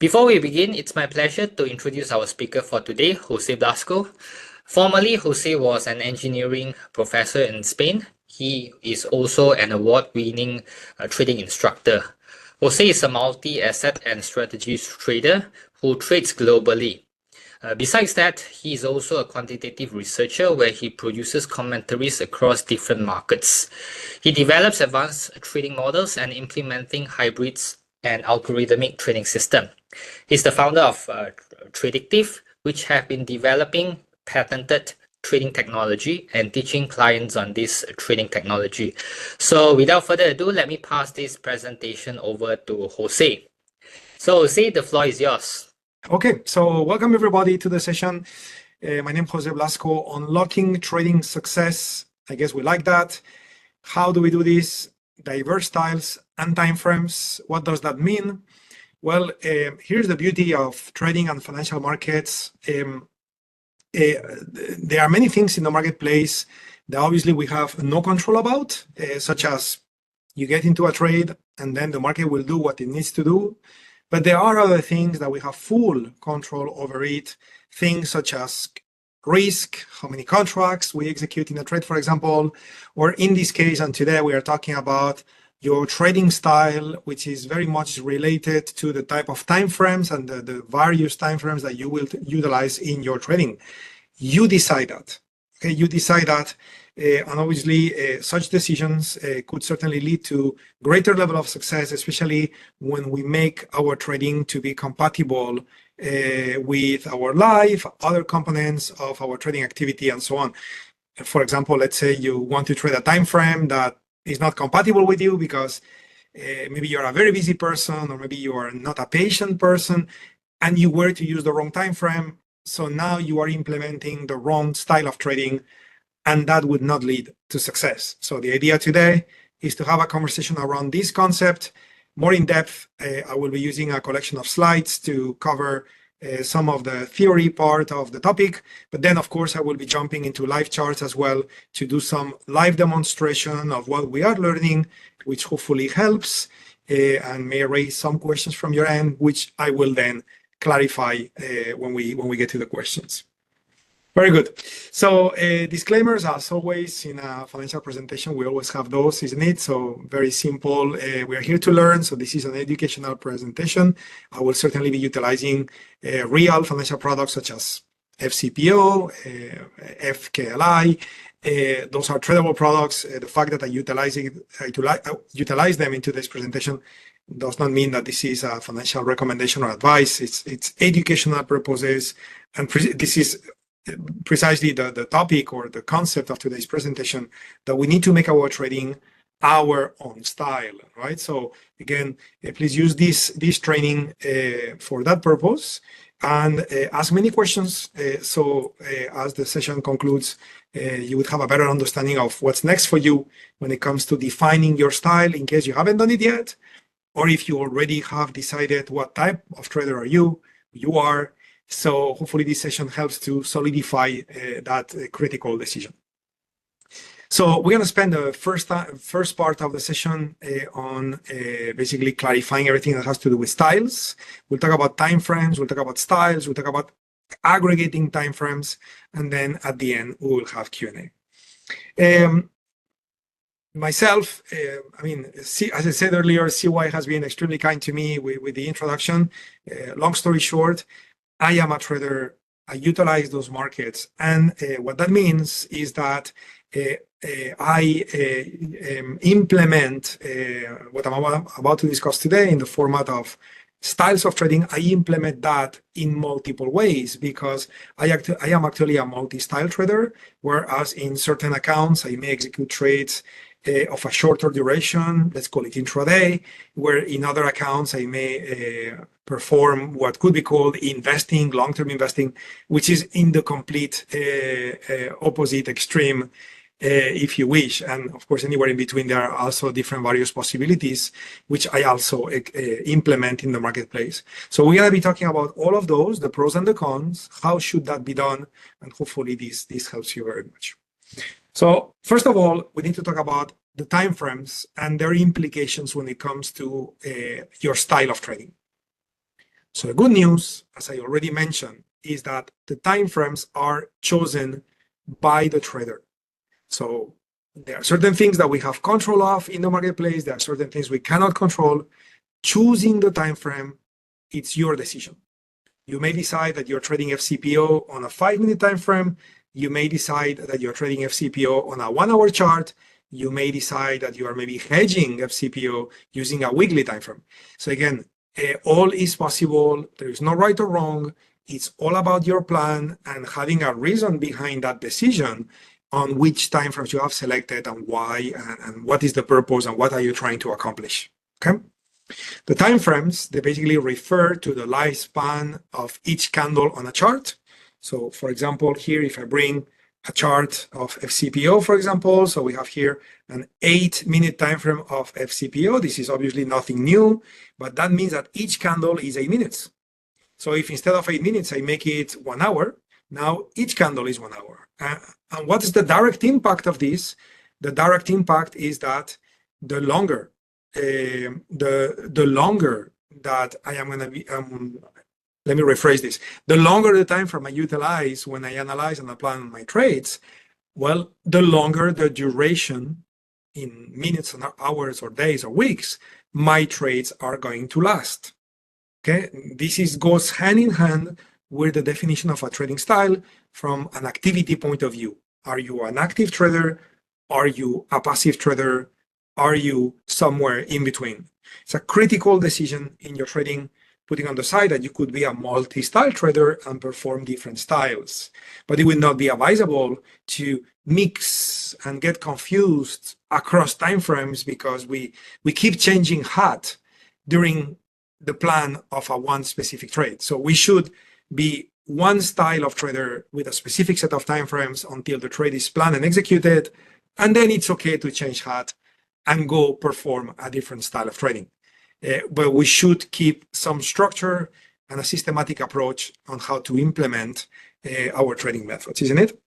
Before we begin, it's my pleasure to introduce our speaker for today, Jose Blasco. Formerly, Jose was an engineering professor in Spain. He is also an award-winning trading instructor. Jose is a multi-asset and strategies trader who trades globally. Besides that, he is also a quantitative researcher where he produces commentaries across different markets. He develops advanced trading models and implementing hybrids and algorithmic trading system. He's the founder of Tradictive, which have been developing patented trading technology and teaching clients on this trading technology. So without further ado, let me pass this presentation over to Jose. So Jose, the floor is yours. Okay, so welcome everybody to the session. My name is Jose Blasco, Unlocking Trading Success. I guess we like that. How do we do this? Diverse styles and timeframes. What does that mean? Well, here's the beauty of trading and financial markets. There are many things in the marketplace that obviously we have no control about, such as you get into a trade and then the market will do what it needs to do. But there are other things that we have full control over it, things such as risk, how many contracts we execute in a trade, for example, or in this case, and today we are talking about your trading style, which is very much related to the type of time frames and the various time frames that you will utilize in your trading. You decide that. Okay, you decide that. And obviously, such decisions could certainly lead to greater level of success, especially when we make our trading to be compatible with our life, other components of our trading activity, and so on. For example, let's say you want to trade a time frame that is not compatible with you because maybe you're a very busy person, or maybe you are not a patient person, and you were to use the wrong time frame. So now you are implementing the wrong style of trading, and that would not lead to success. So the idea today is to have a conversation around this concept more in depth. I will be using a collection of slides to cover some of the theory part of the topic, but then of course I will be jumping into live charts as well to do some live demonstration of what we are learning, which hopefully helps and may raise some questions from your end, which I will then clarify when we get to the questions. Very good. So disclaimers, as always, in a financial presentation, we always have those, isn't it? So very simple. We are here to learn. So this is an educational presentation. I will certainly be utilizing real financial products such as FCPO, FKLI. Those are tradable products. The fact that I utilize them into this presentation does not mean that this is a financial recommendation or advice. It's educational purposes, and this is precisely the topic or the concept of today's presentation, that we need to make our trading our own style, right? So again, please use this training for that purpose, and ask many questions. So as the session concludes, you would have a better understanding of what's next for you when it comes to defining your style, in case you haven't done it yet, or if you already have decided what type of trader are you are. So hopefully this session helps to solidify that critical decision. So we're going to spend the first part of the session on basically clarifying everything that has to do with styles. We'll talk about timeframes, we'll talk about styles, we'll talk about aggregating timeframes, and then at the end, we will have Q&A. Myself, as I said earlier, CY has been extremely kind to me with the introduction. Long story short, I am a trader. I utilize those markets, and what that means is that I implement what I'm about to discuss today in the format of styles of trading. I implement that in multiple ways because I am actually a multi-style trader, whereas in certain accounts I may execute trades of a shorter duration, let's call it intraday, where in other accounts I may perform what could be called investing, long-term investing, which is in the complete opposite extreme, if you wish. And of course, anywhere in between, there are also different various possibilities, which I also implement in the marketplace. So we're going to be talking about all of those, the pros and the cons, how should that be done, and hopefully this helps you very much. So first of all, we need to talk about the timeframes and their implications when it comes to your style of trading. So the good news, as I already mentioned, is that the timeframes are chosen by the trader. So there are certain things that we have control of in the marketplace. There are certain things we cannot control. Choosing the time frame, it's your decision. You may decide that you're trading FCPO on a 5-minute time frame. You may decide that you're trading FCPO on a 1-hour chart. You may decide that you are maybe hedging FCPO using a weekly time frame. So again, all is possible. There is no right or wrong. It's all about your plan and having a reason behind that decision on which time frames you have selected and why, and what is the purpose and what are you trying to accomplish. Okay. The time frames, they basically refer to the lifespan of each candle on a chart. So for example, here, if I bring a chart of FCPO, for example, so we have here an 8-minute time frame of FCPO. This is obviously nothing new, but that means that each candle is 8 minutes. So if instead of 8 minutes, I make it 1 hour, now each candle is 1 hour. And what is the direct impact of this? The direct impact is that the longer the longer that I am going to be, let me rephrase this. The longer the time frame I utilize when I analyze and plan my trades, well, the longer the duration in minutes and hours or days or weeks, my trades are going to last. Okay, this goes hand in hand with the definition of a trading style from an activity point of view. Are you an active trader? Are you a passive trader? Are you somewhere in between? It's a critical decision in your trading, putting on the side that you could be a multi-style trader and perform different styles. But it will not be advisable to mix and get confused across timeframes because we keep changing hat during the plan of a one specific trade. So we should be one style of trader with a specific set of timeframes until the trade is planned and executed, and then it's okay to change hat and go perform a different style of trading. But we should keep some structure and a systematic approach on how to implement our trading methods, isn't it?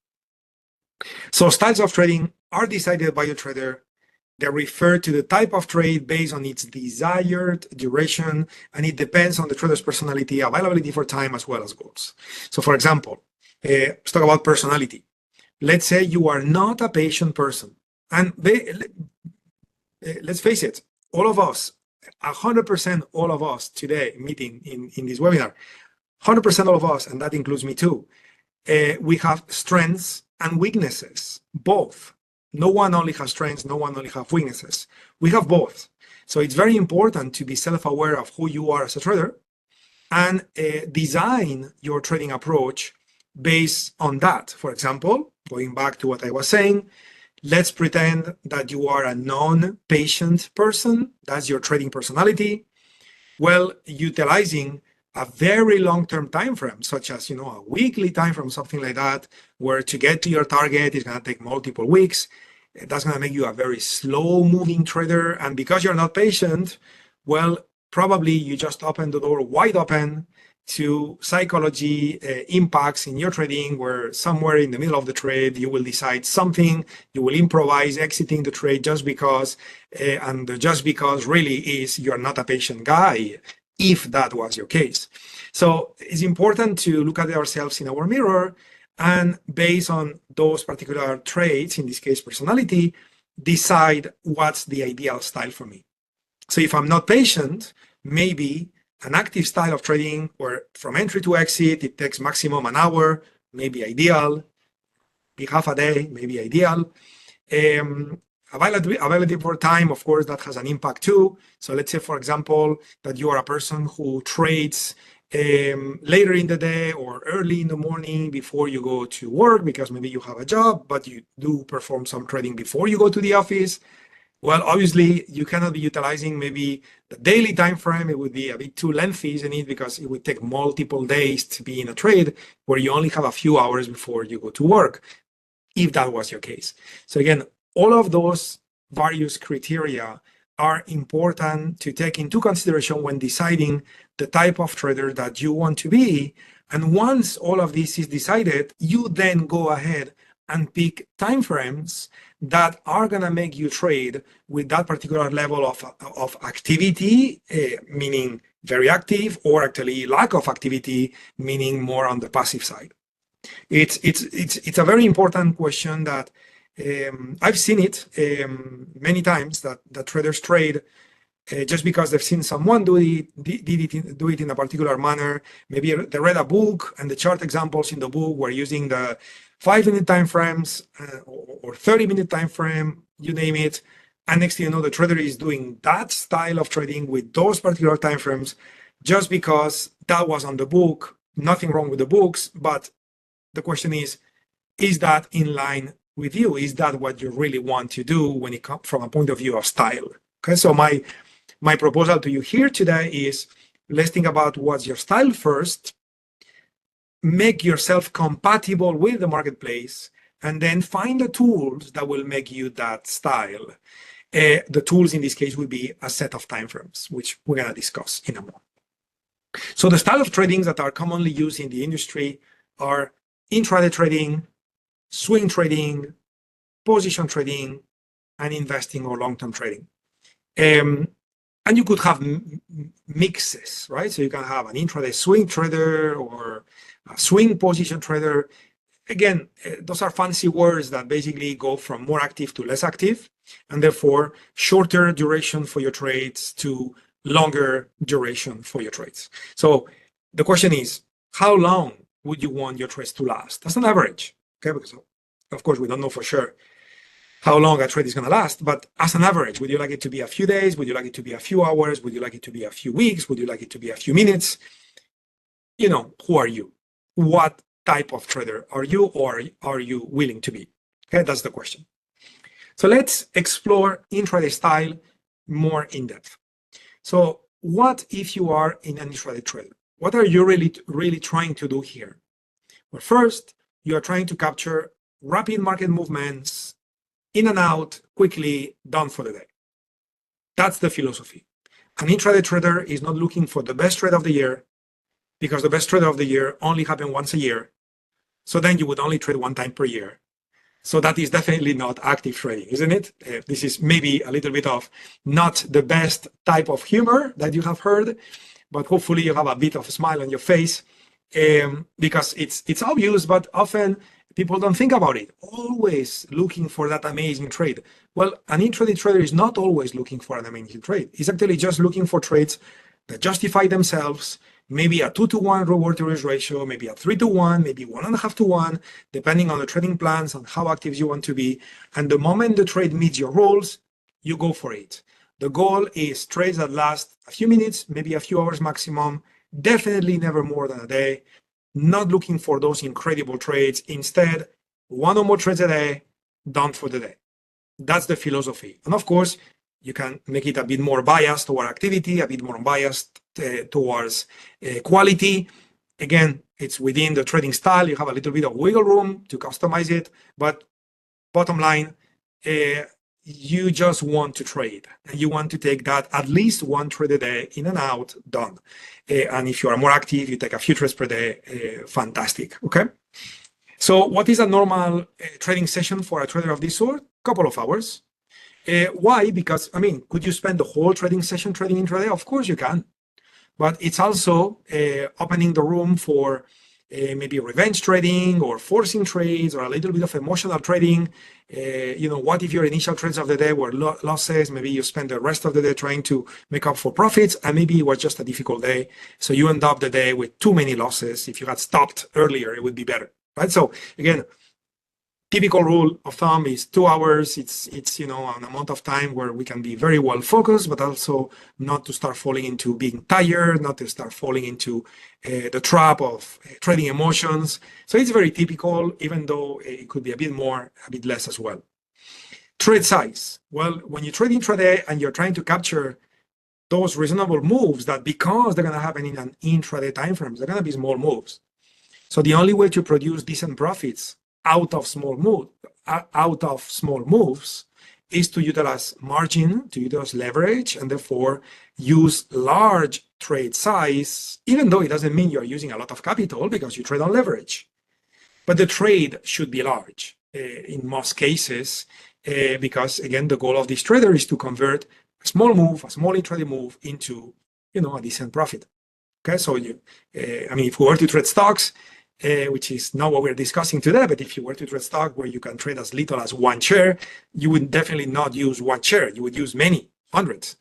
So styles of trading are decided by a trader. They refer to the type of trade based on its desired duration, and it depends on the trader's personality, availability for time, as well as goals. So for example, let's talk about personality. Let's say you are not a patient person, and let's face it, all of us, 100% all of us today meeting in this webinar, 100% all of us, and that includes me too, we have strengths and weaknesses, both. No one only has strengths, no one only has weaknesses. We have both. So it's very important to be self-aware of who you are as a trader and design your trading approach based on that. For example, going back to what I was saying, let's pretend that you are a non-patient person. That's your trading personality. Well, utilizing a very long-term time frame, such as a weekly time frame, something like that, where to get to your target is going to take multiple weeks. That's going to make you a very slow-moving trader. And because you're not patient, well, probably you just open the door wide open to psychology impacts in your trading, where somewhere in the middle of the trade, you will decide something, you will improvise exiting the trade just because, and the just because really is you're not a patient guy, if that was your case. So it's important to look at ourselves in our mirror and based on those particular traits, in this case, personality, decide what's the ideal style for me. So if I'm not patient, maybe an active style of trading where from entry to exit, it takes maximum an hour, maybe ideal, be half a day, maybe ideal. Availability for time, of course, that has an impact too. So let's say, for example, that you are a person who trades later in the day or early in the morning before you go to work, because maybe you have a job, but you do perform some trading before you go to the office. Well, obviously, you cannot be utilizing maybe the daily time frame. It would be a bit too lengthy, isn't it? Because it would take multiple days to be in a trade where you only have a few hours before you go to work, if that was your case. So again, all of those various criteria are important to take into consideration when deciding the type of trader that you want to be. And once all of this is decided, you then go ahead and pick timeframes that are going to make you trade with that particular level of activity, meaning very active, or actually lack of activity, meaning more on the passive side? It's a very important question that I've seen it many times that traders trade just because they've seen someone do it in a particular manner. Maybe they read a book and the chart examples in the book were using the 5-minute time frames or 30-minute time frame, you name it. And next thing you know, the trader is doing that style of trading with those particular time frames just because that was on the book. Nothing wrong with the books, but the question is that in line with you? Is that what you really want to do when it comes from a point of view of style? Okay, so my proposal to you here today is, let's think about what's your style first, make yourself compatible with the marketplace, and then find the tools that will make you that style. The tools in this case will be a set of timeframes, which we're going to discuss in a moment. So the style of tradings that are commonly used in the industry are intraday trading, swing trading, position trading, and investing or long-term trading. And you could have mixes, right? So you can have an intraday swing trader or a swing position trader. Again, those are fancy words that basically go from more active to less active, and therefore shorter duration for your trades to longer duration for your trades. So the question is, how long would you want your trades to last? That's an average, okay? Because of course we don't know for sure how long a trade is going to last, but as an average, would you like it to be a few days? Would you like it to be a few hours? Would you like it to be a few weeks? Would you like it to be a few minutes? You know, who are you? What type of trader are you, or are you willing to be? Okay, that's the question. So let's explore intraday style more in depth. So what if you are in an intraday trader? What are you really trying to do here? Well, first, you are trying to capture rapid market movements, in and out, quickly, done for the day. That's the philosophy. An intraday trader is not looking for the best trade of the year, because the best trade of the year only happens once a year. So then you would only trade one time per year. So that is definitely not active trading, isn't it? This is maybe a little bit of not the best type of humor that you have heard, but hopefully you have a bit of a smile on your face because it's obvious, but often people don't think about it. Always looking for that amazing trade. Well, an intraday trader is not always looking for an amazing trade. He's actually just looking for trades that justify themselves, maybe a 2-to-1 reward to risk ratio, maybe a 3-to-1, maybe 1.5-to-1, depending on the trading plans and how active you want to be. And the moment the trade meets your rules, you go for it. The goal is trades that last a few minutes, maybe a few hours maximum, definitely never more than a day. Not looking for those incredible trades. Instead, one or more trades a day, done for the day. That's the philosophy. And of course, you can make it a bit more biased toward activity, a bit more biased towards quality. Again, it's within the trading style. You have a little bit of wiggle room to customize it. But bottom line, you just want to trade. And you want to take that at least one trade a day, in and out, done. And if you are more active, you take a few trades per day, fantastic, okay? So what is a normal trading session for a trader of this sort? Couple of hours. Why? Because, I mean, could you spend the whole trading session trading intraday? Of course you can. But it's also opening the room for maybe revenge trading or forcing trades or a little bit of emotional trading. What if your initial trades of the day were losses? Maybe you spend the rest of the day trying to make up for profits, and maybe it was just a difficult day. So you end up the day with too many losses. If you had stopped earlier, it would be better, right? So again, typical rule of thumb is 2 hours. It's an amount of time where we can be very well focused, but also not to start falling into being tired, not to start falling into the trap of trading emotions. So it's very typical, even though it could be a bit more, a bit less as well. Trade size. Well, when you trade intraday and you're trying to capture those reasonable moves that, because they're going to happen in an intraday time frames, they're going to be small moves. So the only way to produce decent profits out of small moves is to utilize margin, to utilize leverage, and therefore use large trade size, even though it doesn't mean you're using a lot of capital because you trade on leverage. But the trade should be large in most cases because, again, the goal of this trader is to convert a small move, a small intraday move, into a decent profit. Okay, so if we were to trade stocks, which is not what we're discussing today, but if you were to trade stock where you can trade as little as one share, you would definitely not use one share. You would use many, hundreds.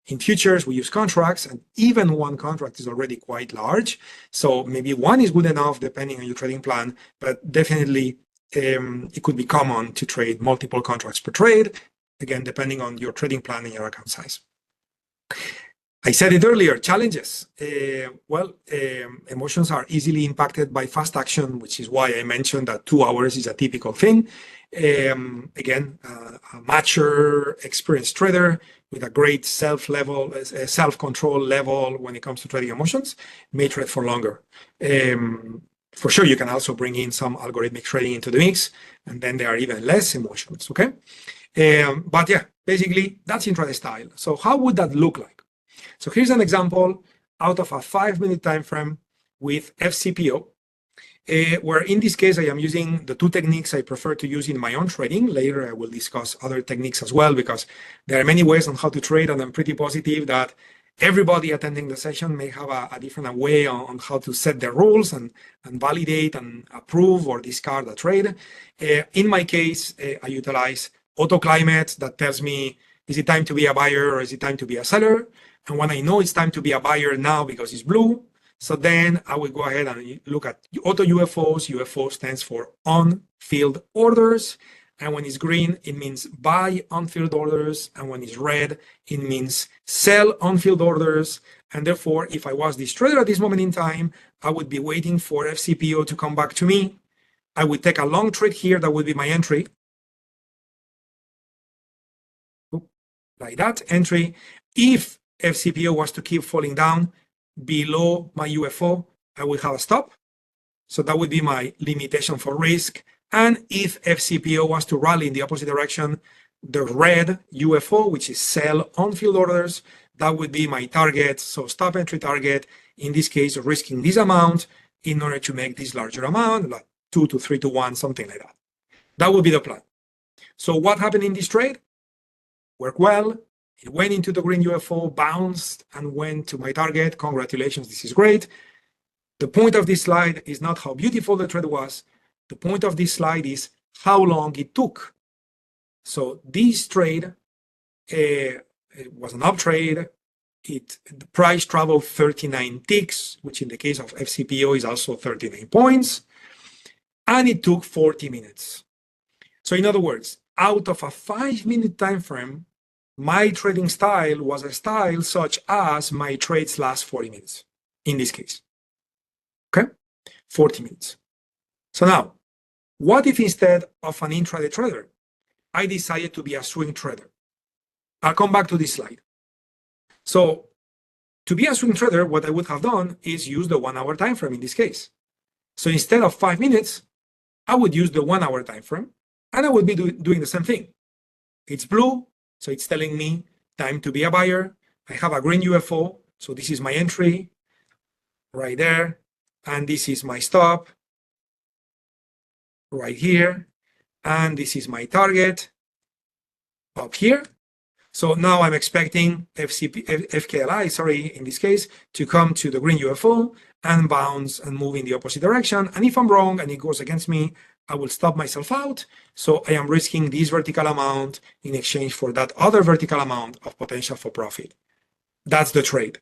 In futures, we use contracts, and even one contract is already quite large. So maybe one is good enough depending on your trading plan, but definitely it could be common to trade multiple contracts per trade, again, depending on your trading plan and your account size. I said it earlier, challenges. Emotions are easily impacted by fast action, which is why I mentioned that 2 hours is a typical thing. Again, a mature, experienced trader with a great self-control level when it comes to trading emotions may trade for longer. For sure, you can also bring in some algorithmic trading into the mix, and then there are even less emotions, okay? But yeah, basically, that's intraday style. So how would that look like? So here's an example out of a 5-minute time frame with FCPO, where in this case, I am using the 2 techniques I prefer to use in my own trading. Later, I will discuss other techniques as well, because there are many ways on how to trade, and I'm pretty positive that everybody attending the session may have a different way on how to set their rules and validate and approve or discard a trade. In my case, I utilize auto climate that tells me, is it time to be a buyer or is it time to be a seller? And when I know it's time to be a buyer now because it's blue, so then I will go ahead and look at auto UFOs. UFO stands for on-field orders. And when it's green, it means buy on-field orders. And when it's red, it means sell on-field orders. And therefore, if I was this trader at this moment in time, I would be waiting for FCPO to come back to me. I would take a long trade here. That would be my entry. Like that entry. If FCPO was to keep falling down below my UFO, I would have a stop. So that would be my limitation for risk. And if FCPO was to rally in the opposite direction, the red UFO, which is sell on-field orders, that would be my target. So stop entry target, in this case, risking this amount in order to make this larger amount, like 2 to 3 to 1, something like that. That would be the plan. So what happened in this trade? Worked well. It went into the green UFO, bounced, and went to my target. Congratulations, this is great. The point of this slide is not how beautiful the trade was. The point of this slide is how long it took. So this trade it was an up trade. The price traveled 39 ticks, which in the case of FCPO is also 39 points. And it took 40 minutes. So in other words, out of a 5-minute time frame, my trading style was a style such as my trades last 40 minutes, in this case. Okay, 40 minutes. So now, what if instead of an intraday trader, I decided to be a swing trader? I'll come back to this slide. So to be a swing trader, what I would have done is use the 1-hour time frame in this case. So instead of 5 minutes, I would use the 1-hour time frame, and I would be doing the same thing. It's blue. So it's telling me time to be a buyer. I have a green UFO. So this is my entry right there. And this is my stop right here. And this is my target up here. So now I'm expecting FKLI, in this case, to come to the green UFO and bounce and move in the opposite direction. And if I'm wrong and it goes against me, I will stop myself out. So I am risking this vertical amount in exchange for that other vertical amount of potential for profit. That's the trade.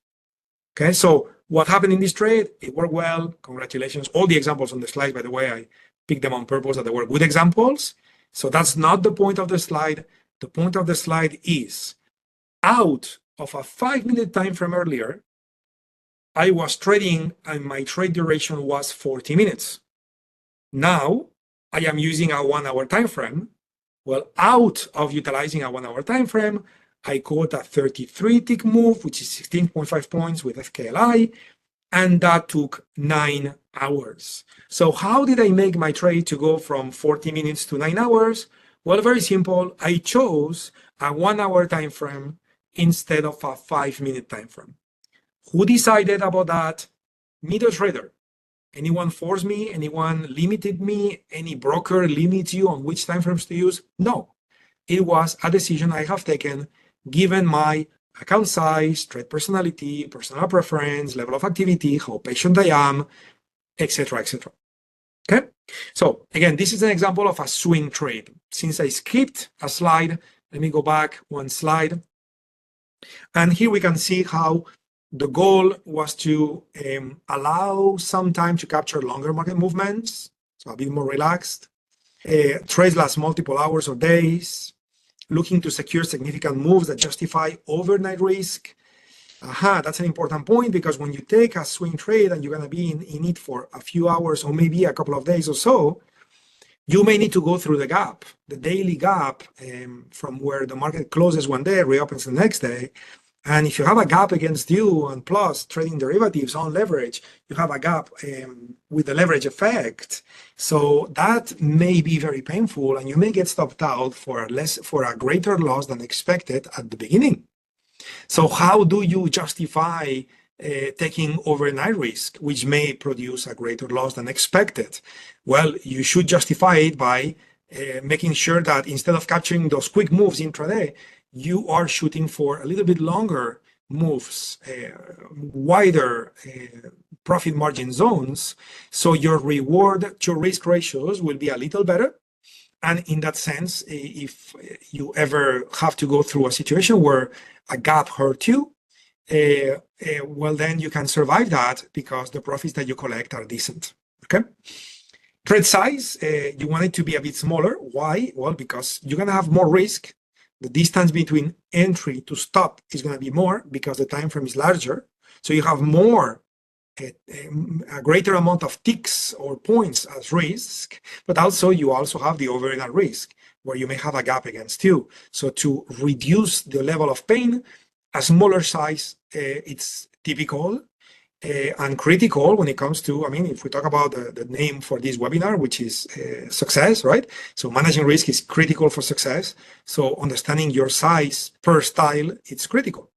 Okay, so what happened in this trade? It worked well. Congratulations. All the examples on the slide, by the way, I picked them on purpose that they were good examples. So that's not the point of the slide. The point of the slide is out of a 5-minute time frame earlier, I was trading and my trade duration was 40 minutes. Now I am using a 1-hour time frame. Well, out of utilizing a 1-hour time frame, I caught a 33-tick move, which is 16.5 points with FKLI, and that took 9 hours. So how did I make my trade to go from 40 minutes to 9 hours? Well, very simple. I chose a 1-hour time frame instead of a 5-minute time frame. Who decided about that? Me, the trader. Anyone forced me? Anyone limited me? Any broker limits you on which time frames to use? No. It was a decision I have taken given my account size, trade personality, personal preference, level of activity, how patient I am, etc., etc. Okay, so again, this is an example of a swing trade. Since I skipped a slide, let me go back one slide. And here we can see how the goal was to allow some time to capture longer market movements, so a bit more relaxed. Trades last multiple hours or days, looking to secure significant moves that justify overnight risk. That's an important point, because when you take a swing trade and you're going to be in it for a few hours or maybe a couple of days or so, you may need to go through the gap, the daily gap, from where the market closes one day, reopens the next day. And if you have a gap against you, and plus trading derivatives on leverage, you have a gap with the leverage effect. So that may be very painful, and you may get stopped out for a greater loss than expected at the beginning. So how do you justify taking overnight risk, which may produce a greater loss than expected? Well, you should justify it by making sure that instead of capturing those quick moves intraday, you are shooting for a little bit longer moves, wider profit margin zones, so your reward to risk ratios will be a little better. And in that sense, if you ever have to go through a situation where a gap hurt you, well, then you can survive that because the profits that you collect are decent. Okay. Trade size, you want it to be a bit smaller. Why? Well, because you're going to have more risk. The distance between entry to stop is going to be more because the time frame is larger. So you have more, a greater amount of ticks or points as risk, but also you also have the overnight risk where you may have a gap against you. So to reduce the level of pain, a smaller size, it's typical and critical when it comes to, I mean, if we talk about the name for this webinar, which is success, right? So managing risk is critical for success. So understanding your size per style, it's critical.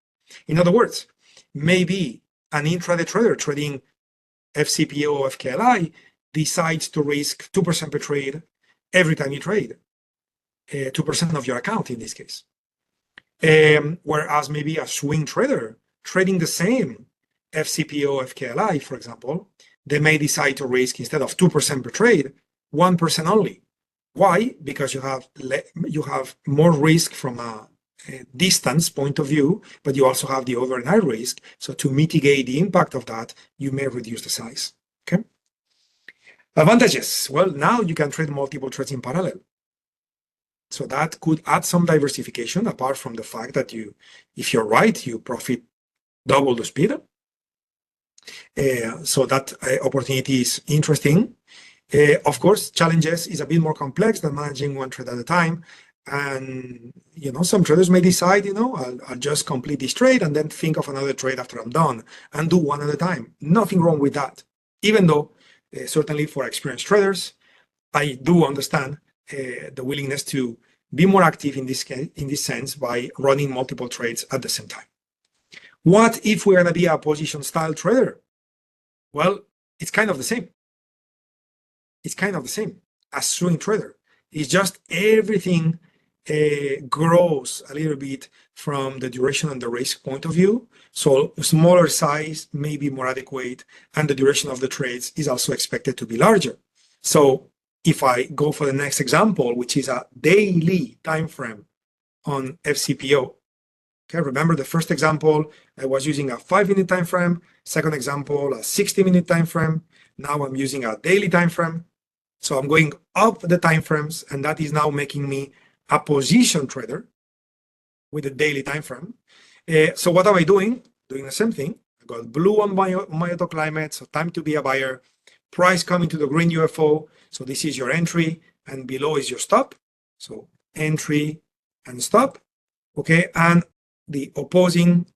In other words, maybe an intraday trader trading FCPO or FKLI decides to risk 2% per trade every time you trade, 2% of your account in this case. Whereas maybe a swing trader trading the same FCPO, FKLI, for example, they may decide to risk, instead of 2% per trade, 1% only. Why? Because you have more risk from a distance point of view, but you also have the overnight risk. So to mitigate the impact of that, you may reduce the size. Okay. Advantages. Well, now you can trade multiple trades in parallel. So that could add some diversification, apart from the fact that if you're right, you profit double the speed. So that opportunity is interesting. Of course, challenges is a bit more complex than managing one trade at a time. And, some traders may decide, I'll just complete this trade and then think of another trade after I'm done and do one at a time. Nothing wrong with that. Even though, certainly for experienced traders, I do understand the willingness to be more active in this sense by running multiple trades at the same time. What if we're going to be a position style trader? Well, it's kind of the same. It's kind of the same as swing trader. It's just everything grows a little bit from the duration and the risk point of view. So smaller size may be more adequate, and the duration of the trades is also expected to be larger. So if I go for the next example, which is a daily time frame on FCPO. Okay, remember the first example, I was using a 5-minute time frame. Second example, a 60-minute time frame. Now I'm using a daily time frame. So I'm going up the time frames, and that is now making me a position trader with a daily time frame. So what am I doing? Doing the same thing. I got blue on my auto climate, so time to be a buyer. Price coming to the green UFO. So this is your entry, and below is your stop. So entry and stop. Okay, and the opposing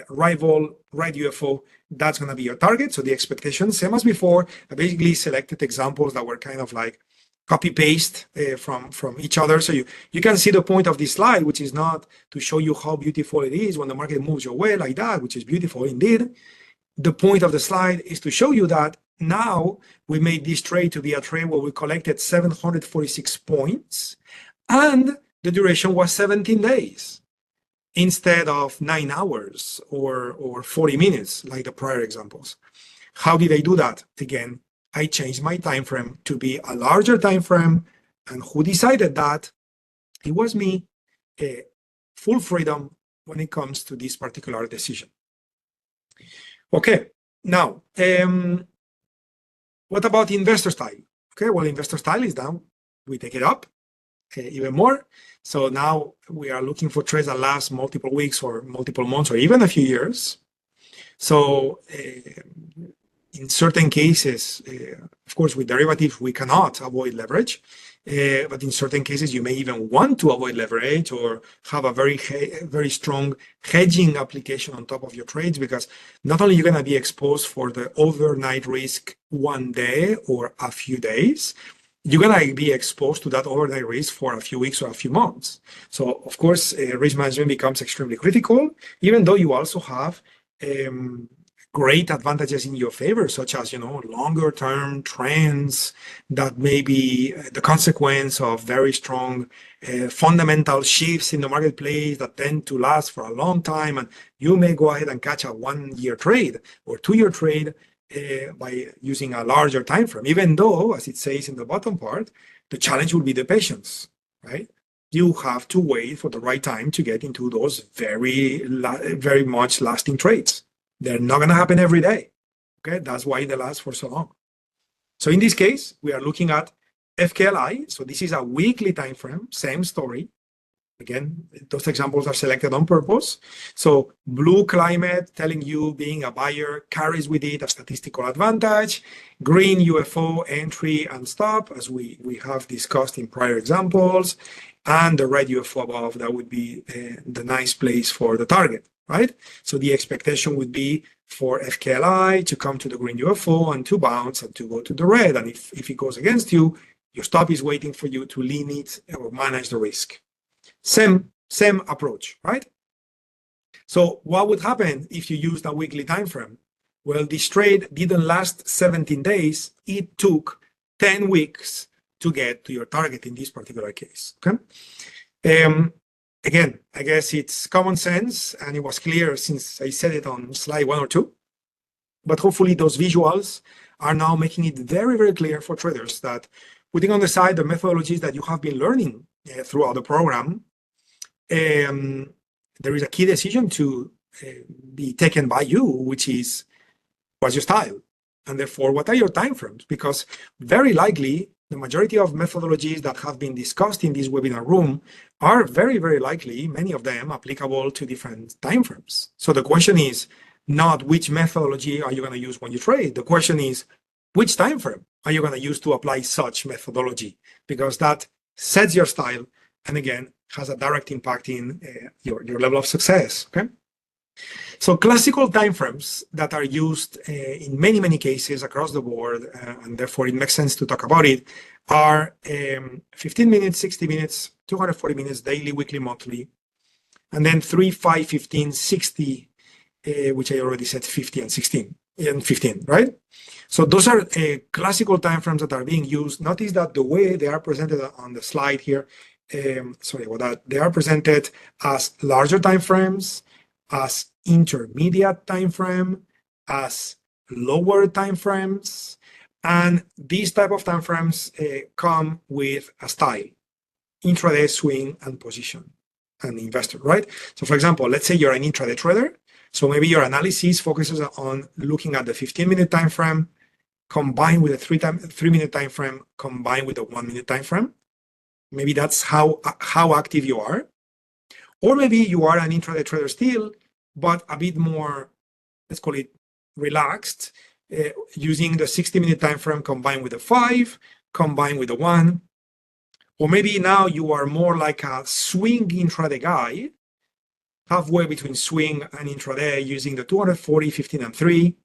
rival right UFO, that's going to be your target. So the expectation, same as before, I basically selected examples that were kind of like copy paste from each other. So you can see the point of this slide, which is not to show you how beautiful it is when the market moves your way like that, which is beautiful indeed. The point of the slide is to show you that now we made this trade to be a trade where we collected 746 points, and the duration was 17 days. instead of 9 hours or 40 minutes, like the prior examples. How did I do that? Again, I changed my time frame to be a larger time frame. And who decided that? It was me. Full freedom when it comes to this particular decision. Okay, now, what about investor style? Okay, well, investor style is down. We take it up even more. So now we are looking for trades that last multiple weeks or multiple months or even a few years. So in certain cases, of course, with derivatives, we cannot avoid leverage. But in certain cases, you may even want to avoid leverage or have a very strong hedging application on top of your trades, because not only you're going to be exposed for the overnight risk one day or a few days, you're going to be exposed to that overnight risk for a few weeks or a few months. So, of course, risk management becomes extremely critical, even though you also have great advantages in your favor, such as, longer term trends that may be the consequence of very strong fundamental shifts in the marketplace that tend to last for a long time. And you may go ahead and catch a 1-year trade or 2-year trade by using a larger time frame, even though, as it says in the bottom part, the challenge will be the patience, right? You have to wait for the right time to get into those very much lasting trades. They're not going to happen every day. Okay, that's why they last for so long. So in this case, we are looking at FKLI. So this is a weekly time frame, same story. Again, those examples are selected on purpose. So blue climate telling you being a buyer carries with it a statistical advantage. Green UFO entry and stop, as we have discussed in prior examples. And the red UFO above, that would be the nice place for the target, right? So the expectation would be for FKLI to come to the green UFO and to bounce and to go to the red. And if it goes against you, your stop is waiting for you to limit or manage the risk. Same approach, right? So what would happen if you used a weekly time frame? Well, this trade didn't last 17 days. It took 10 weeks to get to your target in this particular case, okay? Again, I guess it's common sense, and it was clear since I said it on slide 1 or 2. But hopefully those visuals are now making it very, very clear for traders that putting on the side the methodologies that you have been learning throughout the program, there is a key decision to be taken by you, which is what's your style? And therefore, what are your timeframes? Because very likely, the majority of methodologies that have been discussed in this webinar room are very, very likely, many of them applicable to different timeframes. So the question is not which methodology are you going to use when you trade. The question is, which timeframe are you going to use to apply such methodology? Because that sets your style and, again, has a direct impact in your level of success, okay? So classical timeframes that are used in many, many cases across the board, and therefore it makes sense to talk about it, are 15 minutes, 60 minutes, 240 minutes, daily, weekly, monthly, and then 3, 5, 15, 60, which I already said 50 and 16, and 15, right? So those are classical timeframes that are being used. Notice that the way they are presented on the slide here, they are presented as larger timeframes, as intermediate time frame, as lower time frames, and these type of time frames come with a style: intraday, swing, and position, and investor, right? So for example, let's say you're an intraday trader, so maybe your analysis focuses on looking at the 15-minute time frame combined with a 3-minute time frame combined with a 1-minute time frame. Maybe that's how active you are. Or maybe you are an intraday trader still, but a bit more, let's call it relaxed, using the 60-minute time frame combined with a 5, combined with a 1. Or maybe now you are more like a swing intraday guy, halfway between swing and intraday, using the 240, 15, and 3.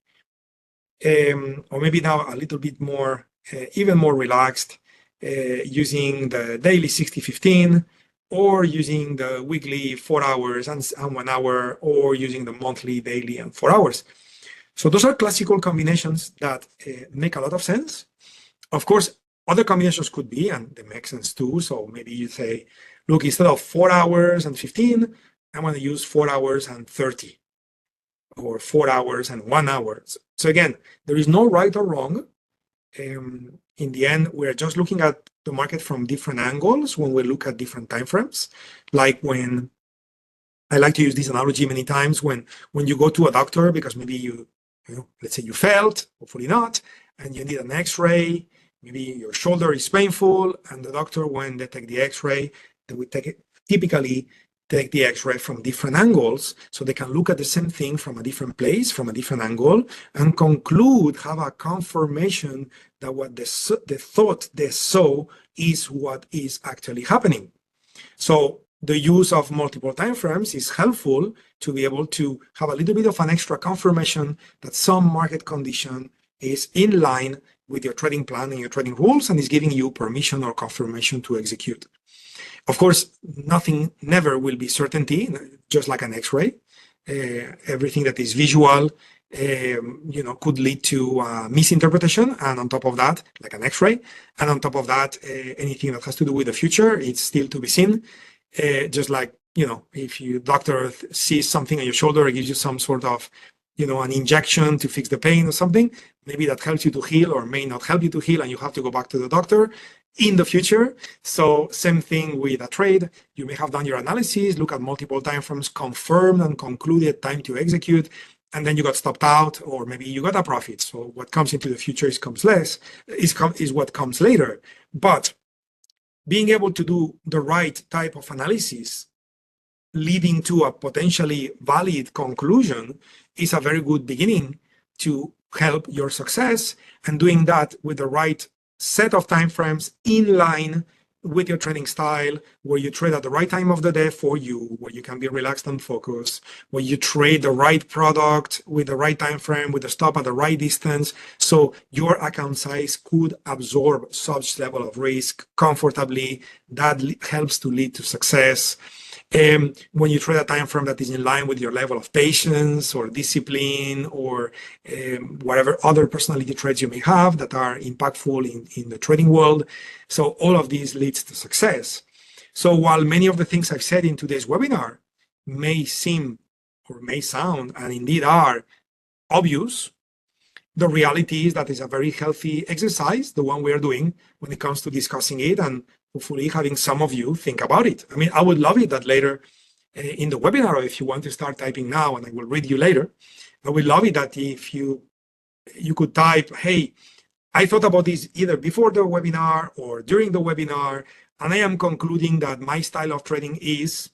Or maybe now a little bit more, even more relaxed, using the daily 60, 15, or using the weekly 4 hours and 1 hour, or using the monthly, daily, and 4 hours. So those are classical combinations that make a lot of sense. Of course, other combinations could be, and they make sense too. So maybe you say, look, instead of 4 hours and 15, I'm going to use 4 hours and 30 or 4 hours and 1 hour. So again, there is no right or wrong. In the end, we're just looking at the market from different angles when we look at different timeframes. Like when I like to use this analogy many times when you go to a doctor because maybe you know, let's say you failed, hopefully not, and you need an X-ray. Maybe your shoulder is painful, and the doctor, when they take the X-ray, they will typically take the X-ray from different angles, so they can look at the same thing from a different place, from a different angle, and conclude, have a confirmation that what the thought they saw is what is actually happening. So the use of multiple timeframes is helpful to be able to have a little bit of an extra confirmation that some market condition is in line with your trading plan and your trading rules and is giving you permission or confirmation to execute. Of course, nothing never will be certainty, just like an X-ray. Everything that is visual, could lead to misinterpretation. And on top of that, like an X-ray, and on top of that, anything that has to do with the future, it's still to be seen. Just like, if your doctor sees something on your shoulder, it gives you some sort of, an injection to fix the pain or something, maybe that helps you to heal or may not help you to heal, and you have to go back to the doctor in the future. So same thing with a trade. You may have done your analysis, look at multiple timeframes, confirmed and concluded time to execute, and then you got stopped out, or maybe you got a profit. So what comes into the future is what comes later. But being able to do the right type of analysis leading to a potentially valid conclusion is a very good beginning to help your success, and doing that with the right set of timeframes in line with your trading style, where you trade at the right time of the day for you, where you can be relaxed and focused, where you trade the right product with the right time frame, with the stop at the right distance, so your account size could absorb such level of risk comfortably. That helps to lead to success. When you trade a time frame that is in line with your level of patience or discipline or whatever other personality traits you may have that are impactful in the trading world. So all of these leads to success. So while many of the things I've said in today's webinar may seem or may sound, and indeed are, obvious, the reality is that it's a very healthy exercise, the one we are doing when it comes to discussing it, and hopefully having some of you think about it. I mean, I would love it that later in the webinar, or if you want to start typing now, and I will read you later, I would love it that if you could type, hey, I thought about this either before the webinar or during the webinar, and I am concluding that my style of trading is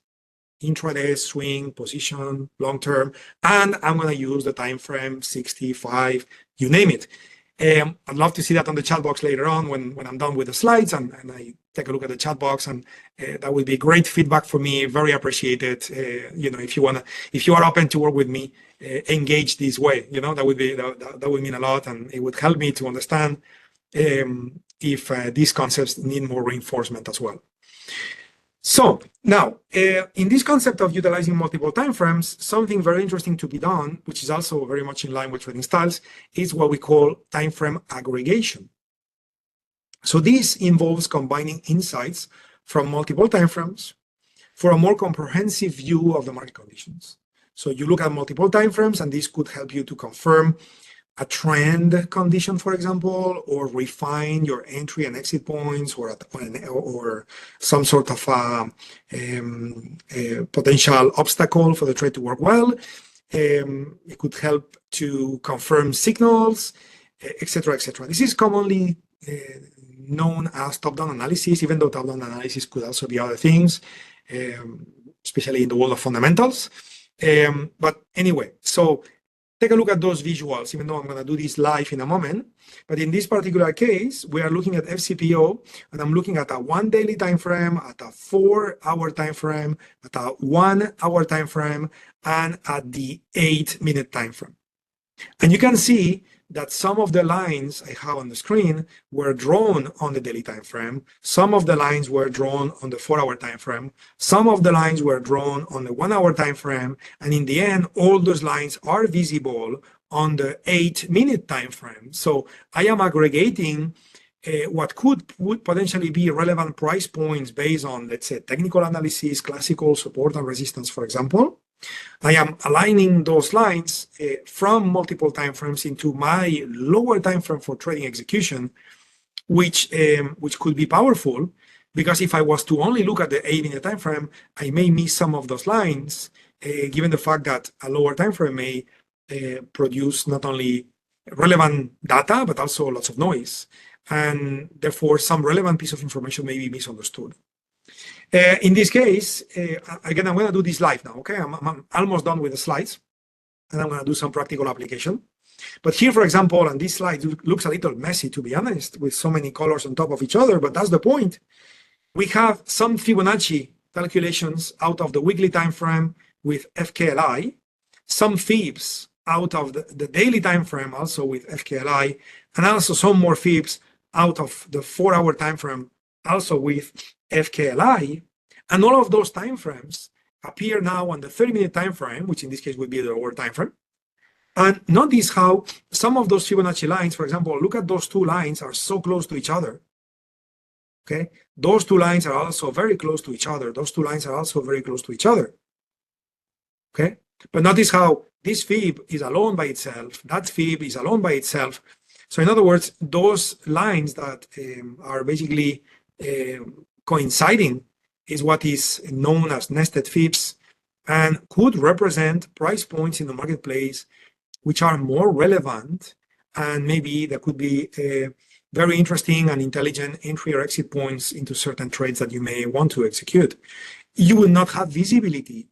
intraday, swing, position, long-term, and I'm going to use the time frame 65, you name it. I'd love to see that on the chat box later on when I'm done with the slides and I take a look at the chat box, and that would be great feedback for me. Very appreciated. If you are open to work with me, engage this way. That would mean a lot, and it would help me to understand if these concepts need more reinforcement as well. So now, in this concept of utilizing multiple timeframes, something very interesting to be done, which is also very much in line with trading styles, is what we call timeframe aggregation. So this involves combining insights from multiple timeframes for a more comprehensive view of the market conditions. So you look at multiple timeframes, and this could help you to confirm a trend condition, for example, or refine your entry and exit points, or some sort of a potential obstacle for the trade to work well. It could help to confirm signals, etc., etc. This is commonly known as top-down analysis, even though top-down analysis could also be other things, especially in the world of fundamentals. But anyway, so take a look at those visuals, even though I'm going to do this live in a moment. But in this particular case, we are looking at FCPO, and I'm looking at a 1 daily time frame, at a 4-hour time frame, at a 1-hour time frame, and at the 8-minute time frame. And you can see that some of the lines I have on the screen were drawn on the daily time frame. Some of the lines were drawn on the 4-hour time frame. Some of the lines were drawn on the 1-hour time frame. And in the end, all those lines are visible on the 8-minute time frame. So I am aggregating what would potentially be relevant price points based on, let's say, technical analysis, classical support and resistance, for example. I am aligning those lines from multiple timeframes into my lower timeframe for trading execution, which could be powerful, because if I was to only look at the 8-minute timeframe, I may miss some of those lines, given the fact that a lower timeframe may produce not only relevant data, but also lots of noise. And therefore, some relevant piece of information may be misunderstood. In this case, again, I'm going to do this live now, okay? I'm almost done with the slides, and I'm going to do some practical application. But here, for example, and this slide looks a little messy, to be honest, with so many colors on top of each other, but that's the point. We have some Fibonacci calculations out of the weekly time frame with FKLI, some fibs out of the daily time frame also with FKLI, and also some more fibs out of the 4-hour time frame also with FKLI. And all of those time frames appear now on the 30-minute time frame, which in this case would be the lower time frame. And notice how some of those Fibonacci lines, for example, look at those two lines are so close to each other. Okay, those two lines are also very close to each other. Those two lines are also very close to each other. Okay, but notice how this fib is alone by itself. That fib is alone by itself. So in other words, those lines that are basically coinciding is what is known as nested fibs, and could represent price points in the marketplace which are more relevant, and maybe there could be very interesting and intelligent entry or exit points into certain trades that you may want to execute. You will not have visibility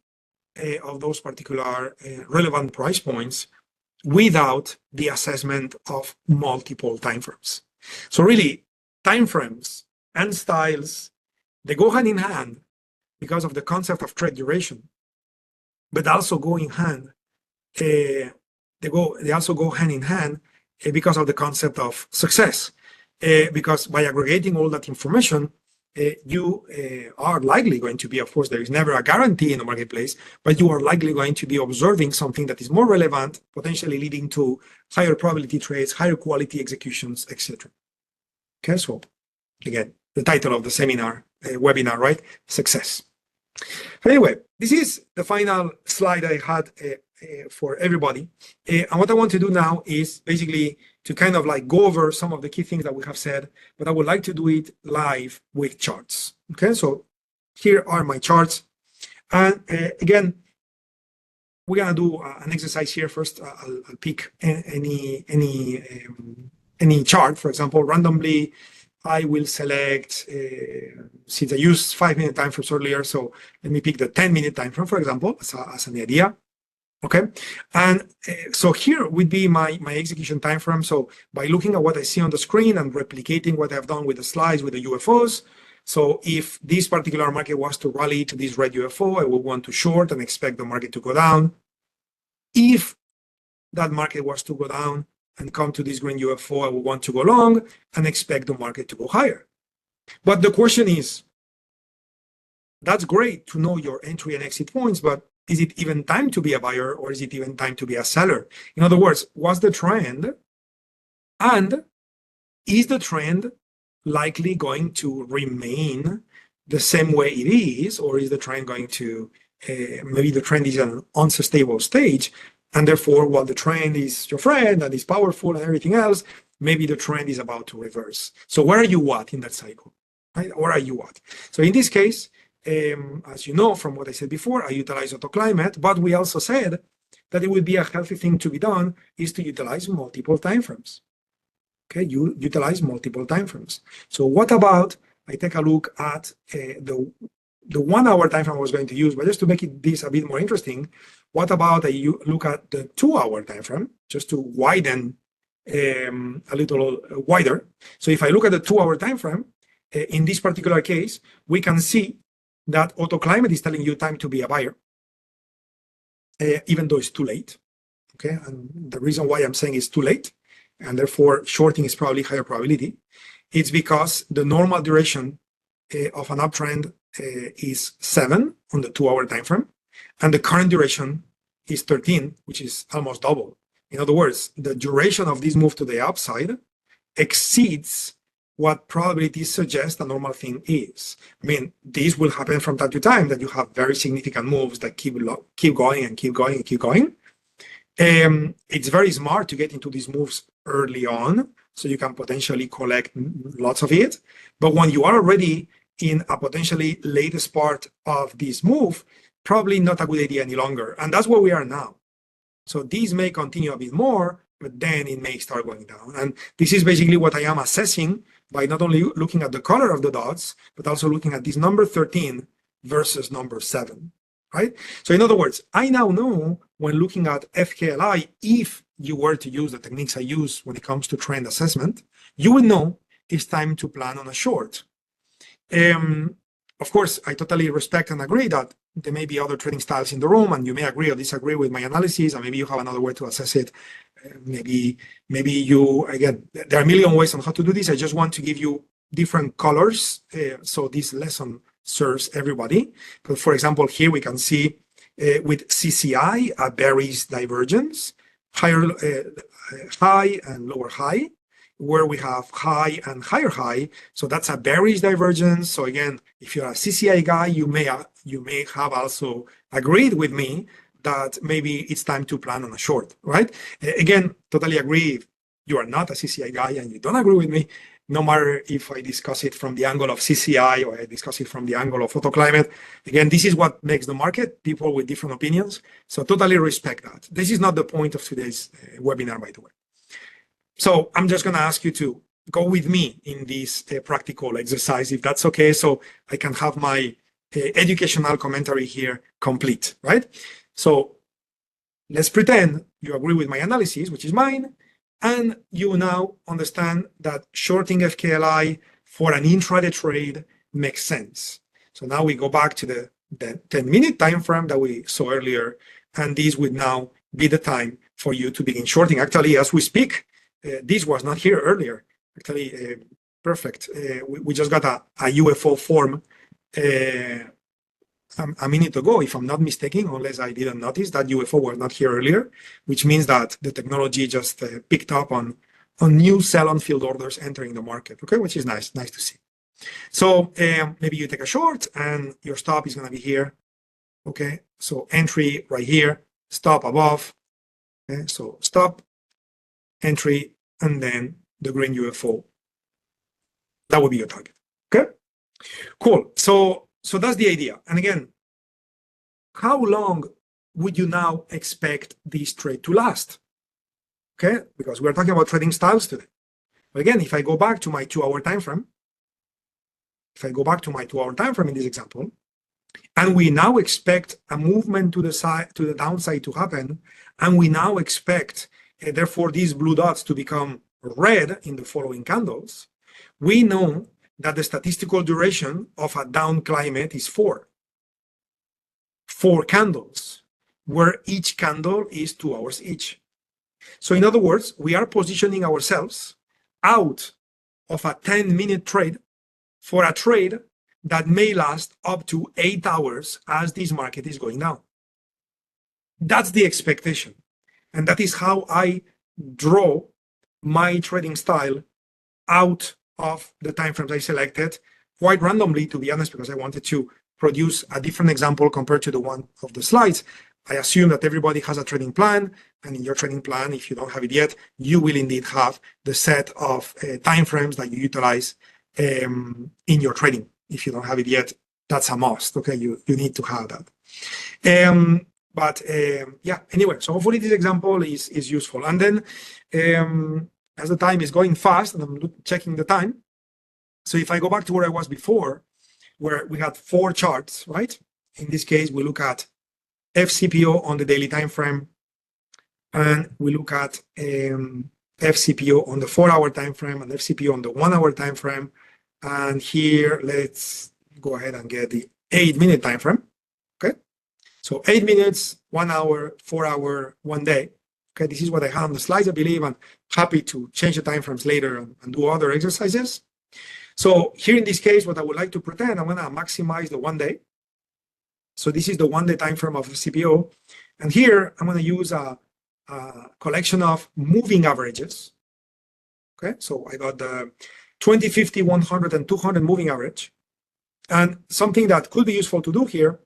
of those particular relevant price points without the assessment of multiple timeframes. So really, timeframes and styles, they go hand in hand because of the concept of trade duration, but also go in hand. They also go hand in hand because of the concept of success. Because by aggregating all that information, you are likely going to be, of course, there is never a guarantee in the marketplace, but you are likely going to be observing something that is more relevant, potentially leading to higher probability trades, higher quality executions, etc. Okay, so again, the title of the seminar, webinar, right? Success. Anyway, this is the final slide I had for everybody. And what I want to do now is basically to kind of like go over some of the key things that we have said, but I would like to do it live with charts. Okay, so here are my charts. And again, we're gonna do an exercise here. First, I'll pick any chart, for example, randomly. I will select, since I used 5-minute time frames earlier, so let me pick the 10-minute time frame, for example, as an idea. Okay, and so here would be my execution time frame. So by looking at what I see on the screen and replicating what I've done with the slides with the UFOs, so if this particular market was to rally to this red UFO, I would want to short and expect the market to go down. If that market was to go down and come to this green UFO, I would want to go long and expect the market to go higher. But the question is, that's great to know your entry and exit points, but is it even time to be a buyer, or is it even time to be a seller? In other words, what's the trend? And is the trend likely going to remain the same way it is, or is the trend going to, maybe the trend is at an unsustainable stage, and therefore, while the trend is your friend and is powerful and everything else, maybe the trend is about to reverse. So where are you at in that cycle? Right? Where are you at? So in this case, as you know from what I said before, I utilize AutoClimate, but we also said that it would be a healthy thing to be done is to utilize multiple timeframes. Okay, you utilize multiple timeframes. So what about I take a look at the 1-hour time frame I was going to use, but just to make this a bit more interesting, what about I look at the 2-hour time frame just to widen a little wider. So if I look at the 2-hour time frame, in this particular case, we can see that AutoClimate is telling you time to be a buyer, even though it's too late. Okay, and the reason why I'm saying it's too late, and therefore shorting is probably higher probability, it's because the normal duration of an uptrend is 7 on the 2-hour time frame, and the current duration is 13, which is almost double. In other words, the duration of this move to the upside exceeds what probabilities suggest a normal thing is. I mean, this will happen from time to time, that you have very significant moves that keep going and keep going and keep going. It's very smart to get into these moves early on, so you can potentially collect lots of it. But when you are already in a potentially latest part of this move, probably not a good idea any longer. And that's where we are now. So these may continue a bit more, but then it may start going down. And this is basically what I am assessing by not only looking at the color of the dots, but also looking at this number 13 versus number 7, right? So in other words, I now know when looking at FKLI, if you were to use the techniques I use when it comes to trend assessment, you would know it's time to plan on a short. Of course, I totally respect and agree that there may be other trading styles in the room, and you may agree or disagree with my analysis, and maybe you have another way to assess it. Maybe you, again, there are a million ways on how to do this. I just want to give you different colors, so this lesson serves everybody. But for example, here we can see with CCI a bearish divergence, higher high and lower high, where we have high and higher high. So that's a bearish divergence. So again, if you're a CCI guy, you may have also agreed with me that maybe it's time to plan on a short, right? Again, totally agree. If you are not a CCI guy and you don't agree with me, no matter if I discuss it from the angle of CCI or I discuss it from the angle of photoclimate, again, this is what makes the market, people with different opinions. So totally respect that. This is not the point of today's webinar, by the way. So I'm just going to ask you to go with me in this practical exercise, if that's okay, so I can have my educational commentary here complete, right? So let's pretend you agree with my analysis, which is mine, and you now understand that shorting FKLI for an intraday trade makes sense. So now we go back to the 10-minute time frame that we saw earlier, and this would now be the time for you to begin shorting. Actually, as we speak, this was not here earlier. Actually, perfect. We just got a UFO form a minute ago, if I'm not mistaken, unless I didn't notice that UFO was not here earlier, which means that the technology just picked up on new sell-on field orders entering the market, okay, which is nice to see. So maybe you take a short and your stop is going to be here, okay? So entry right here, stop above, okay? So stop, entry, and then the green UFO. That would be your target, okay? Cool. So that's the idea. And again, how long would you now expect this trade to last? Okay, because we're talking about trading styles today. But again, if I go back to my 2-hour time frame, in this example, and we now expect a movement to the downside to happen, and we now expect, therefore, these blue dots to become red in the following candles, we know that the statistical duration of a down climate is 4 candles, where each candle is 2 hours each. So in other words, we are positioning ourselves out of a 10-minute trade for a trade that may last up to 8 hours as this market is going down. That's the expectation. And that is how I draw my trading style out of the timeframes I selected, quite randomly, to be honest, because I wanted to produce a different example compared to the one of the slides. I assume that everybody has a trading plan, and in your trading plan, if you don't have it yet, you will indeed have the set of timeframes that you utilize in your trading. If you don't have it yet, that's a must, okay? You need to have that. Yeah, anyway, so hopefully this example is useful. And then as the time is going fast, and I'm checking the time, so if I go back to where I was before, where we had 4 charts, right? In this case, we look at FCPO on the daily time frame, and we look at FCPO on the 4-hour time frame and FCPO on the 1-hour time frame. And here, let's go ahead and get the 8-minute time frame. Okay, so 8 minutes, 1 hour, 4 hour, 1 day. Okay, this is what I had on the slides, I believe. I'm happy to change the time frames later and do other exercises. So here in this case, what I would like to pretend, I'm going to maximize the 1 day. So this is the 1 day time frame of the CPO. And here I'm going to use a collection of moving averages. Okay, so I got the 20, 50, 100, and 200 moving average. And something that could be useful to do here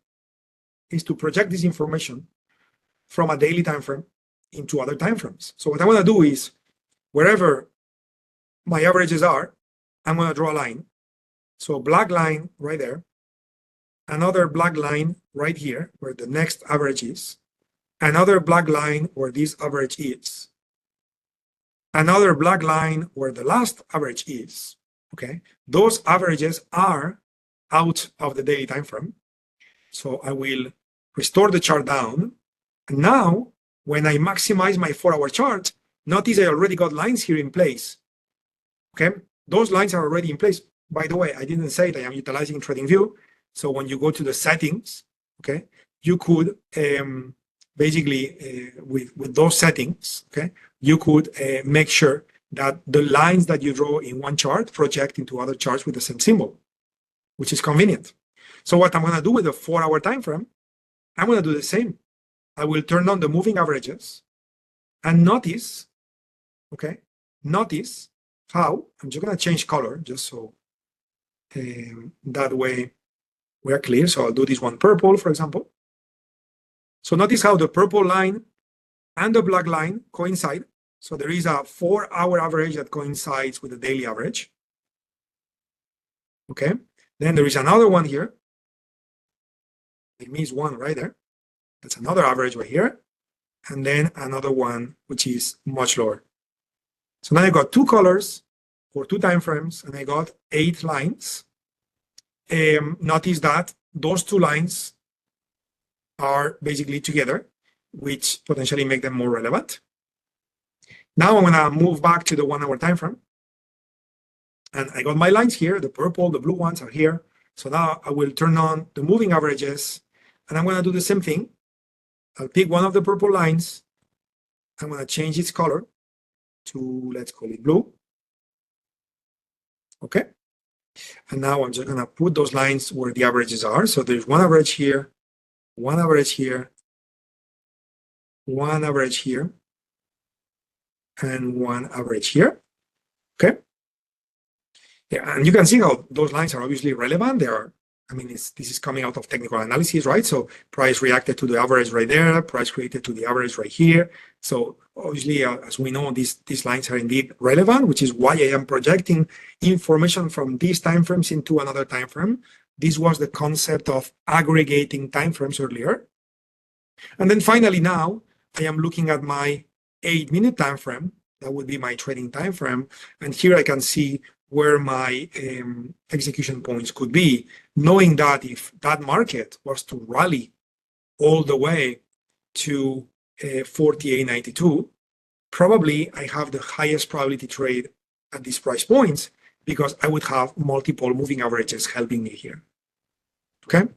is to project this information from a daily time frame into other time frames. So what I want to do is, wherever my averages are, I'm going to draw a line. So black line right there, another black line right here where the next average is, another black line where this average is, another black line where the last average is. Okay, those averages are out of the daily time frame. So I will restore the chart down. And now, when I maximize my 4-hour chart, notice I already got lines here in place. Okay, those lines are already in place. By the way, I didn't say that I'm utilizing TradingView. So when you go to the settings, okay, you could basically with those settings, okay, you could make sure that the lines that you draw in one chart project into other charts with the same symbol, which is convenient. So what I'm going to do with the 4-hour time frame, I'm going to do the same. I will turn on the moving averages and notice, okay, notice how, I'm just going to change color just so that way we are clear. So I'll do this one purple, for example. So notice how the purple line and the black line coincide. So there is a 4-hour average that coincides with the daily average. Okay. Then there is another one here. I missed one right there. That's another average right here. And then another one, which is much lower. So now I got 2 colors for 2 time frames, and I got 8 lines. Notice that those 2 lines are basically together, which potentially make them more relevant. Now I'm going to move back to the 1-hour time frame. And I got my lines here. The purple, the blue ones are here. So now I will turn on the moving averages, and I'm going to do the same thing. I'll pick one of the purple lines. I'm going to change its color to, let's call it blue. Okay. And now I'm just going to put those lines where the averages are. So there's one average here, one average here, one average here, and one average here. Okay. Yeah, and you can see how those lines are obviously relevant. They are, I mean, this is coming out of technical analysis, right? So price reacted to the average right there, price reacted to the average right here. So obviously, as we know, these lines are indeed relevant, which is why I am projecting information from these timeframes into another time frame. This was the concept of aggregating timeframes earlier. And then finally now, I am looking at my 8-minute time frame. That would be my trading time frame. And here I can see where my execution points could be, knowing that if that market was to rally all the way to 48.92, probably I have the highest probability trade at these price points because I would have multiple moving averages helping me here. Okay,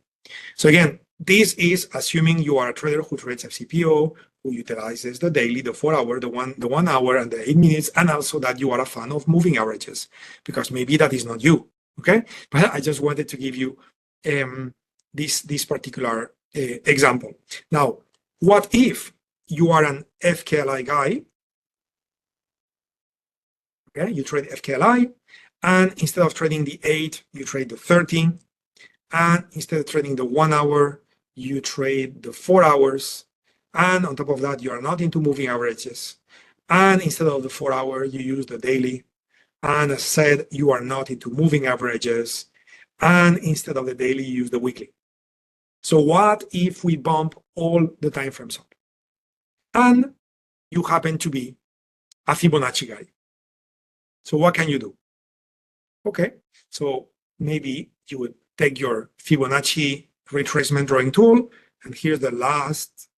so again, this is assuming you are a trader who trades FCPO, who utilizes the daily, the 4-hour, the 1 hour, and the 8 minutes, and also that you are a fan of moving averages, because maybe that is not you. Okay, but I just wanted to give you this particular example. Now, what if you are an FKLI guy? Okay, you trade FKLI, and instead of trading the 8, you trade the 30, and instead of trading the 1 hour, you trade the 4 hours, and on top of that, you are not into moving averages. And instead of the 4-hour, you use the daily. And as said, you are not into moving averages. And instead of the daily, you use the weekly. So what if we bump all the time frames up? And you happen to be a Fibonacci guy. So what can you do? Okay, so maybe you would take your Fibonacci retracement drawing tool, and here's the last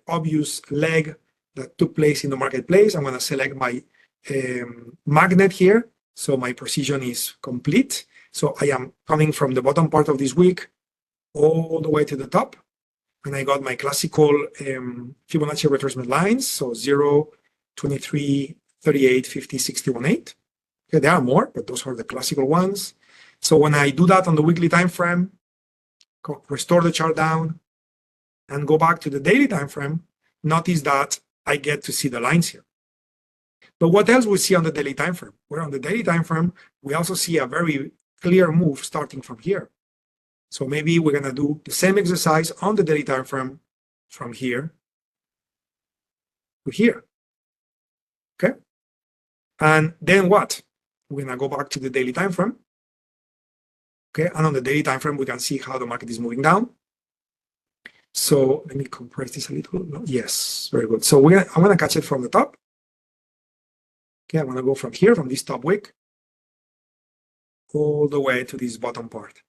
obvious leg that took place in the marketplace. I'm going to select my magnet here, so my precision is complete. So I am coming from the bottom part of this week all the way to the top, and I got my classical Fibonacci retracement lines, so 0, 23, 38, 50, 61, 8. Okay, there are more, but those are the classical ones. So when I do that on the weekly time frame, restore the chart down, and go back to the daily time frame, notice that I get to see the lines here. But what else we see on the daily time frame? Well, on the daily time frame, we also see a very clear move starting from here. So maybe we're going to do the same exercise on the daily time frame from here to here. Okay. And then what? We're going to go back to the daily time frame. Okay. And on the daily time frame, we can see how the market is moving down. So let me compress this a little. Yes, very good. So I'm going to catch it from the top. Okay, I'm going to go from here, from this top wick, all the way to this bottom part.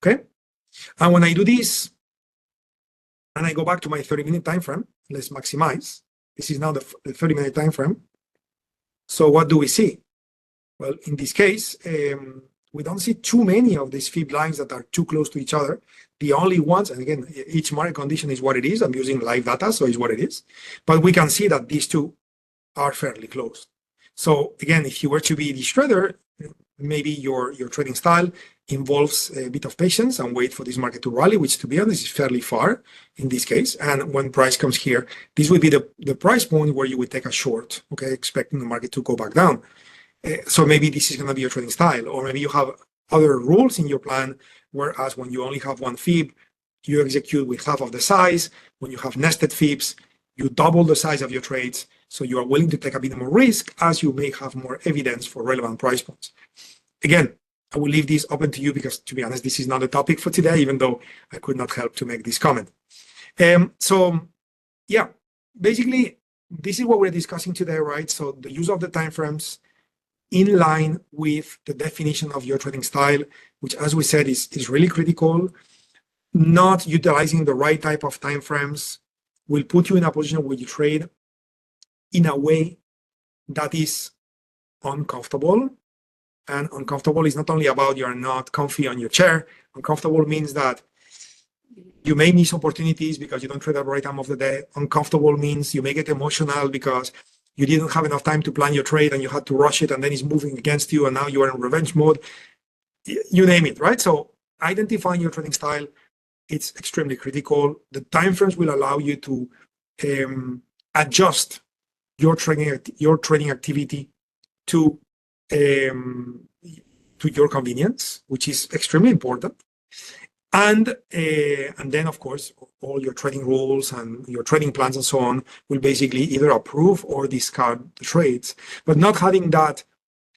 Okay. And when I do this, and I go back to my 30-minute time frame, let's maximize. This is now the 30-minute time frame. So what do we see? Well, in this case, we don't see too many of these fib lines that are too close to each other. The only ones, and again, each market condition is what it is. I'm using live data, so it's what it is. But we can see that these two are fairly close. So again, if you were to be the trader, maybe your trading style involves a bit of patience and wait for this market to rally, which to be honest is fairly far in this case. And when price comes here, this would be the price point where you would take a short, okay, expecting the market to go back down. So maybe this is going to be your trading style, or maybe you have other rules in your plan, whereas when you only have one fib, you execute with half of the size. When you have nested fibs, you double the size of your trades. So you are willing to take a bit more risk as you may have more evidence for relevant price points. Again, I will leave this open to you because, to be honest, this is not a topic for today, even though I could not help to make this comment. So yeah, basically, this is what we're discussing today, right? So the use of the timeframes in line with the definition of your trading style, which, as we said, is really critical. Not utilizing the right type of timeframes will put you in a position where you trade in a way that is uncomfortable. And uncomfortable is not only about you're not comfy on your chair. Uncomfortable means that you may miss opportunities because you don't trade at the right time of the day. Uncomfortable means you may get emotional because you didn't have enough time to plan your trade and you had to rush it, and then it's moving against you and now you are in revenge mode. You name it, right? So identifying your trading style, it's extremely critical. The timeframes will allow you to adjust your trading activity to your convenience, which is extremely important. And then, of course, all your trading rules and your trading plans and so on will basically either approve or discard the trades. But not having that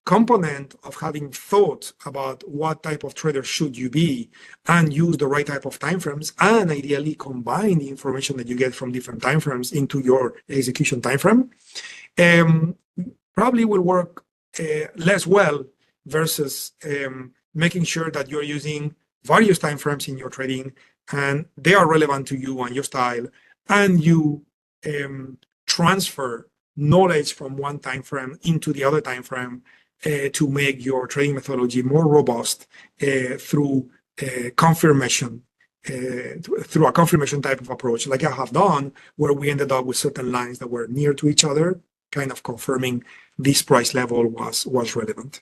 component of having thought about what type of trader should you be and use the right type of timeframes, and ideally combine the information that you get from different timeframes into your execution timeframe, probably will work less well versus making sure that you're using various timeframes in your trading and they are relevant to you and your style, and you transfer knowledge from one timeframe into the other timeframe to make your trading methodology more robust through confirmation, through a confirmation type of approach, like I have done, where we ended up with certain lines that were near to each other, kind of confirming this price level was relevant.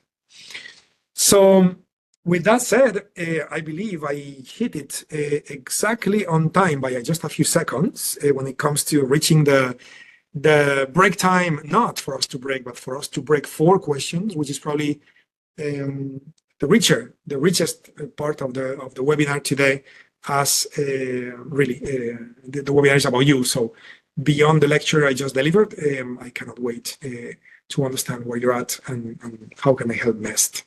So with that said, I believe I hit it exactly on time by just a few seconds when it comes to reaching the break time, not for us to break, but for us to break 4 questions, which is probably the richest part of the webinar today, as really the webinar is about you. So beyond the lecture I just delivered, I cannot wait to understand where you're at and how can I help best.